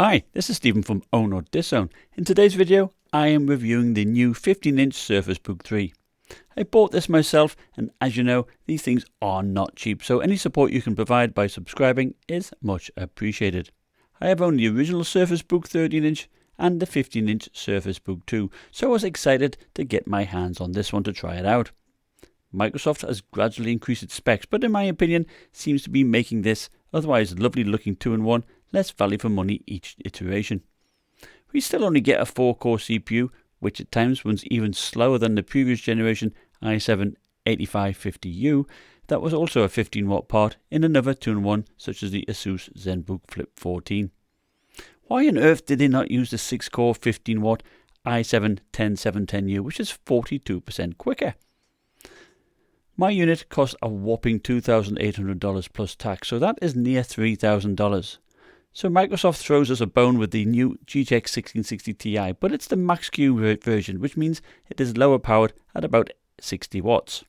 Hi, this is Stephen from Own or Disown. In today's video, I am reviewing the new 15-inch Surface Book 3. I bought this myself, and as you know, these things are not cheap, so any support you can provide by subscribing is much appreciated. I have owned the original Surface Book 13-inch and the 15-inch Surface Book 2, so I was excited to get my hands on this one to try it out. Microsoft has gradually increased its specs, but in my opinion, seems to be making this otherwise lovely looking 2-in-1 less value for money each iteration. We still only get a 4-core CPU, which at times runs even slower than the previous generation i7-8550U that was also a 15-watt part in another 2-in-1 such as the Asus ZenBook Flip 14. Why on earth did they not use the 6-core 15-watt i7-10710U, which is 42% quicker? My unit cost a whopping $2,800 plus tax, so that is near $3,000. So Microsoft throws us a bone with the new GTX 1660 Ti, but it's the Max-Q version, which means it is lower powered at about 60 watts.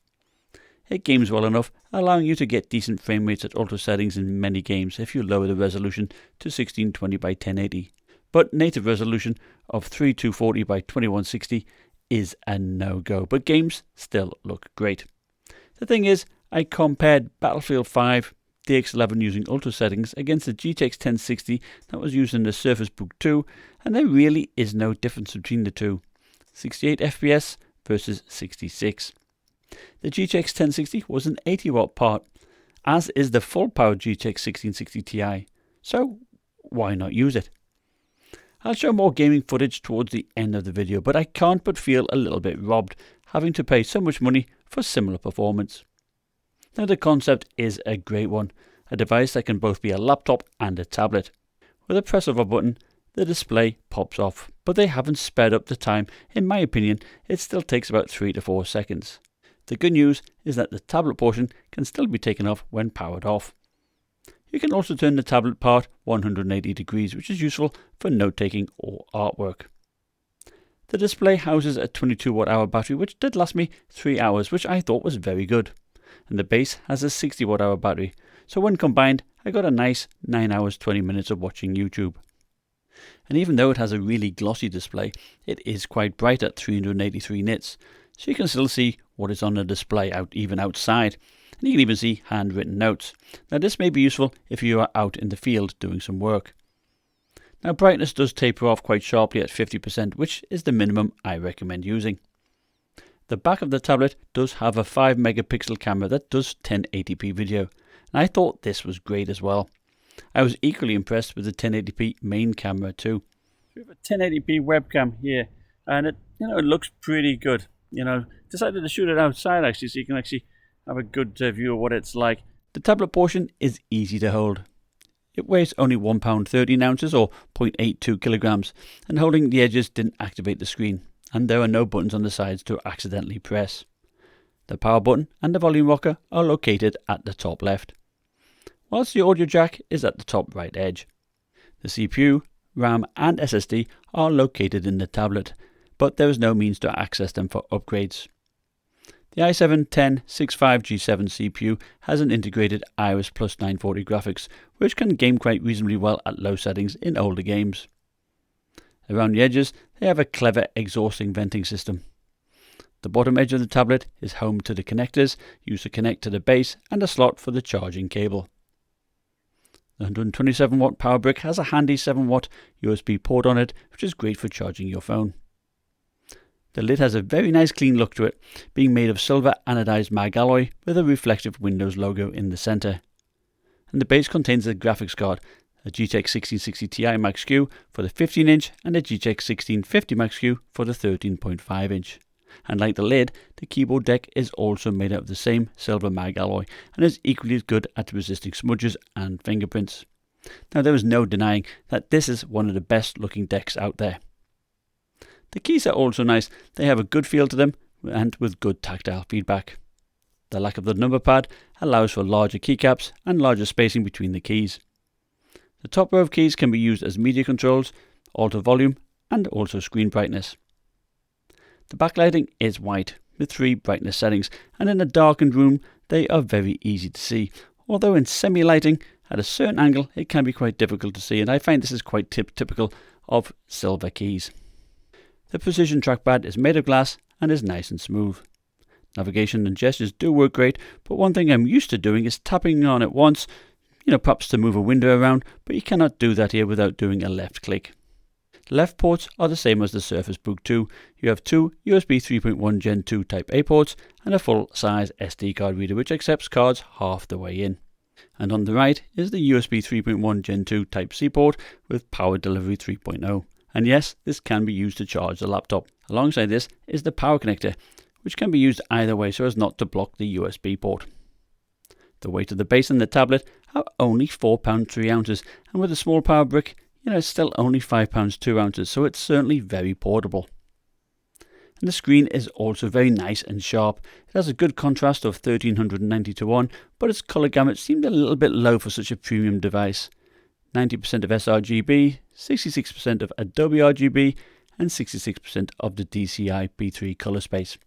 It games well enough, allowing you to get decent frame rates at ultra settings in many games if you lower the resolution to 1620 by 1080. But native resolution of 3240 by 2160 is a no-go, but games still look great. The thing is, I compared Battlefield 5 DX11 using ultra settings against the GTX 1060 that was used in the Surface Book 2, and there really is no difference between the two. 68 FPS versus 66. The GTX 1060 was an 80-watt part, as is the full-powered GTX 1660 Ti, so why not use it? I'll show more gaming footage towards the end of the video, but I can't but feel a little bit robbed, having to pay so much money for similar performance. Now the concept is a great one, a device that can both be a laptop and a tablet. With a press of a button, the display pops off, but they haven't sped up the time. In my opinion, it still takes about 3 to 4 seconds. The good news is that the tablet portion can still be taken off when powered off. You can also turn the tablet part 180 degrees, which is useful for note-taking or artwork. The display houses a 22 watt-hour battery, which did last me 3 hours, which I thought was very good. And the base has a 60 watt-hour battery, so when combined, I got a nice 9 hours 20 minutes of watching YouTube. And even though it has a really glossy display, it is quite bright at 383 nits, so you can still see what is on the display even outside, and you can even see handwritten notes. Now this may be useful if you are out in the field doing some work. Now brightness does taper off quite sharply at 50%, which is the minimum I recommend using. The back of the tablet does have a 5 megapixel camera that does 1080p video, and I thought this was great as well. I was equally impressed with the 1080p main camera too. We have a 1080p webcam here, and it looks pretty good. Decided to shoot it outside actually, so you can actually have a good view of what it's like. The tablet portion is easy to hold. It weighs only 1 pound 13 ounces or 0.82 kilograms, and holding the edges didn't activate the screen, and there are no buttons on the sides to accidentally press. The power button and the volume rocker are located at the top left, whilst the audio jack is at the top right edge. The CPU, RAM and SSD are located in the tablet, but there is no means to access them for upgrades. The i7-10650G7 CPU has an integrated Iris Plus 940 graphics, which can game quite reasonably well at low settings in older games. Around the edges, they have a clever exhausting venting system. The bottom edge of the tablet is home to the connectors used to connect to the base and a slot for the charging cable. The 127 watt power brick has a handy 7 watt USB port on it, which is great for charging your phone. The lid has a very nice clean look to it, being made of silver anodized mag alloy with a reflective Windows logo in the center. And the base contains a graphics card, a GTX 1660 Ti Max-Q for the 15-inch and a GTX 1650 Max-Q for the 13.5-inch. And like the lid, the keyboard deck is also made out of the same silver mag alloy and is equally as good at resisting smudges and fingerprints. Now there is no denying that this is one of the best looking decks out there. The keys are also nice. They have a good feel to them and with good tactile feedback. The lack of the number pad allows for larger keycaps and larger spacing between the keys. The top row of keys can be used as media controls, alter volume and also screen brightness. The backlighting is white with 3 brightness settings, and in a darkened room they are very easy to see, although in semi-lighting at a certain angle it can be quite difficult to see, and I find this is quite typical of silver keys. The precision trackpad is made of glass and is nice and smooth. Navigation and gestures do work great, but one thing I'm used to doing is tapping on it once, perhaps to move a window around, but you cannot do that here without doing a left click. The left ports are the same as the Surface Book 2. You have two USB 3.1 Gen 2 Type A ports and a full-size SD card reader which accepts cards half the way in. And on the right is the USB 3.1 Gen 2 Type C port with Power Delivery 3.0. And yes, this can be used to charge the laptop. Alongside this is the power connector, which can be used either way so as not to block the USB port. The weight of the base and the tablet are only £4 3 ounces, and with a small power brick, it's still only £5 2 ounces, so it's certainly very portable. And the screen is also very nice and sharp. It has a good contrast of 1390:1, but its colour gamut seemed a little bit low for such a premium device. 90% of sRGB, 66% of Adobe RGB, and 66% of the DCI P3 colour space.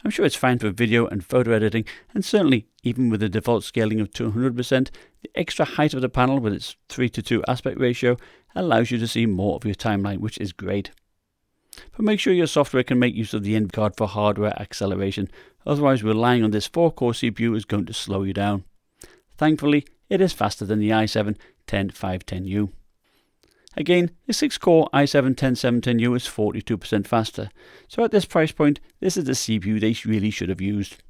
I'm sure it's fine for video and photo editing, and certainly even with the default scaling of 200%, the extra height of the panel with its 3:2 aspect ratio allows you to see more of your timeline, which is great. But make sure your software can make use of the NVIDIA card for hardware acceleration, otherwise relying on this 4-core CPU is going to slow you down. Thankfully, it is faster than the i7-10510U. Again, the 6-core i7-10710U is 42% faster, so at this price point, this is the CPU they really should have used.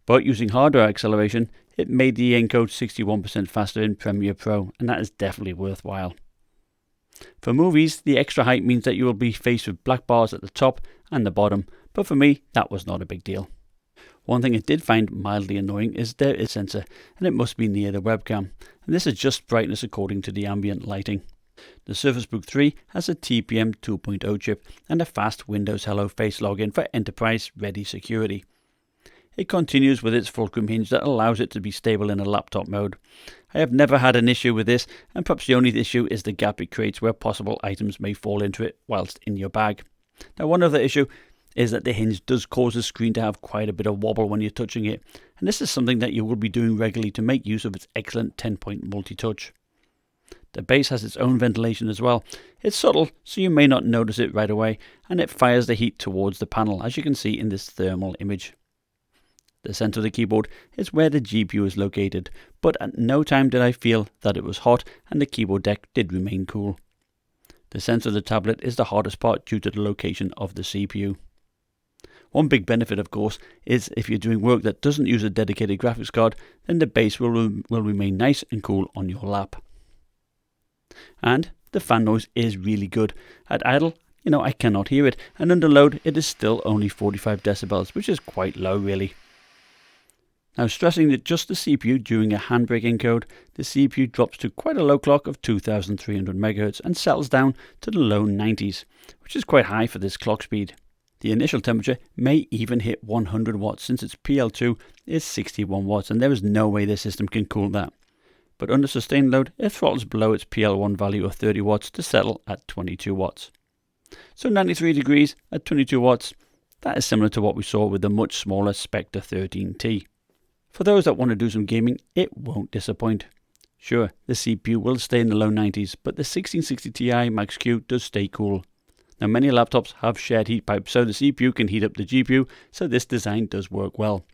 But using hardware acceleration, it made the encode 61% faster in Premiere Pro, and that is definitely worthwhile. For movies, the extra height means that you will be faced with black bars at the top and the bottom, but for me, that was not a big deal. One thing I did find mildly annoying is there is a sensor, and it must be near the webcam, and this adjusts brightness according to the ambient lighting. The Surface Book 3 has a TPM 2.0 chip and a fast Windows Hello Face login for enterprise-ready security. It continues with its fulcrum hinge that allows it to be stable in a laptop mode. I have never had an issue with this, and perhaps the only issue is the gap it creates where possible items may fall into it whilst in your bag. Now, one other issue is that the hinge does cause the screen to have quite a bit of wobble when you're touching it, and this is something that you will be doing regularly to make use of its excellent 10-point multi-touch. The base has its own ventilation as well. It's subtle, so you may not notice it right away, and it fires the heat towards the panel, as you can see in this thermal image. The center of the keyboard is where the GPU is located, but at no time did I feel that it was hot, and the keyboard deck did remain cool. The center of the tablet is the hardest part due to the location of the CPU. One big benefit, of course, is if you're doing work that doesn't use a dedicated graphics card, then the base will remain nice and cool on your lap. And the fan noise is really good. At idle, I cannot hear it, and under load it is still only 45 decibels, which is quite low really. Now, stressing that just the CPU during a handbrake encode, the CPU drops to quite a low clock of 2300 MHz and settles down to the low 90s, which is quite high for this clock speed. The initial temperature may even hit 100 watts since its PL2 is 61 watts, and there is no way the system can cool that. But under sustained load, it throttles below its PL1 value of 30 watts to settle at 22 watts. So 93 degrees at 22 watts, that is similar to what we saw with the much smaller Spectre 13T. For those that want to do some gaming, it won't disappoint. Sure, the CPU will stay in the low 90s, but the 1660 Ti Max-Q does stay cool. Now, many laptops have shared heat pipes, so the CPU can heat up the GPU, so this design does work well.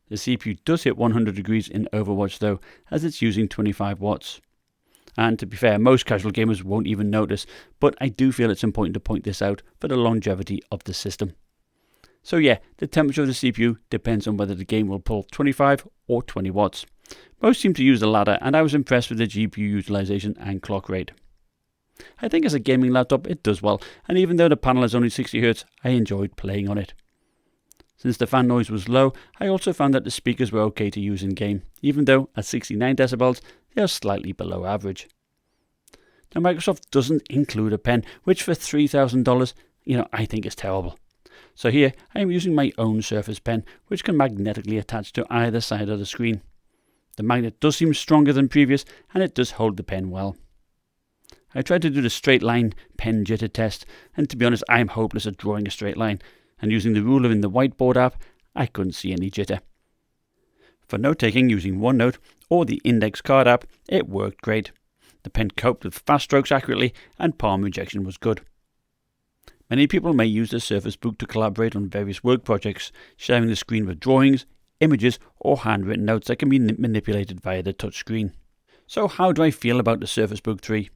The CPU does hit 100 degrees in Overwatch though, as it's using 25 watts. And to be fair, most casual gamers won't even notice, but I do feel it's important to point this out for the longevity of the system. So yeah, the temperature of the CPU depends on whether the game will pull 25 or 20 watts. Most seem to use the latter, and I was impressed with the GPU utilization and clock rate. I think as a gaming laptop it does well, and even though the panel is only 60Hz, I enjoyed playing on it. Since the fan noise was low, I also found that the speakers were okay to use in game, even though at 69 decibels they are slightly below average. Now, Microsoft doesn't include a pen, which for $3,000, I think is terrible. So here I am using my own Surface Pen, which can magnetically attach to either side of the screen. The magnet does seem stronger than previous, and it does hold the pen well. I tried to do the straight line pen jitter test, and to be honest, I am hopeless at drawing a straight line, and using the ruler in the whiteboard app, I couldn't see any jitter. For note-taking using OneNote or the Index Card app, it worked great. The pen coped with fast strokes accurately and palm rejection was good. Many people may use the Surface Book to collaborate on various work projects, sharing the screen with drawings, images or handwritten notes that can be manipulated via the touchscreen. So how do I feel about the Surface Book 3?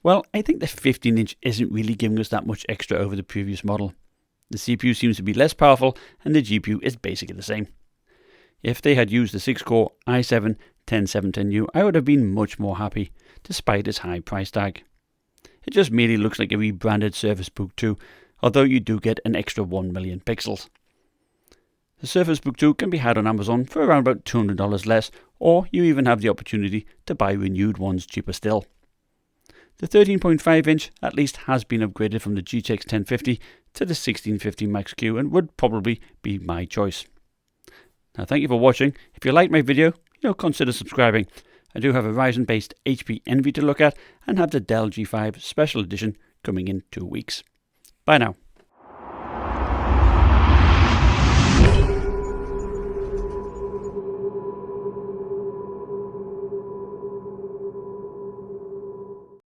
Well, I think the 15-inch isn't really giving us that much extra over the previous model. The CPU seems to be less powerful and the GPU is basically the same. If they had used the 6-core i7-10710U, I would have been much more happy, despite its high price tag. It just merely looks like a rebranded Surface Book 2, although you do get an extra 1 million pixels. The Surface Book 2 can be had on Amazon for around about $200 less, or you even have the opportunity to buy renewed ones cheaper still. The 13.5-inch at least has been upgraded from the GTX 1050 to the 1650 Max-Q and would probably be my choice. Now thank you for watching. If you liked my video, consider subscribing. I do have a Ryzen-based HP Envy to look at and have the Dell G5 Special Edition coming in 2 weeks. Bye now.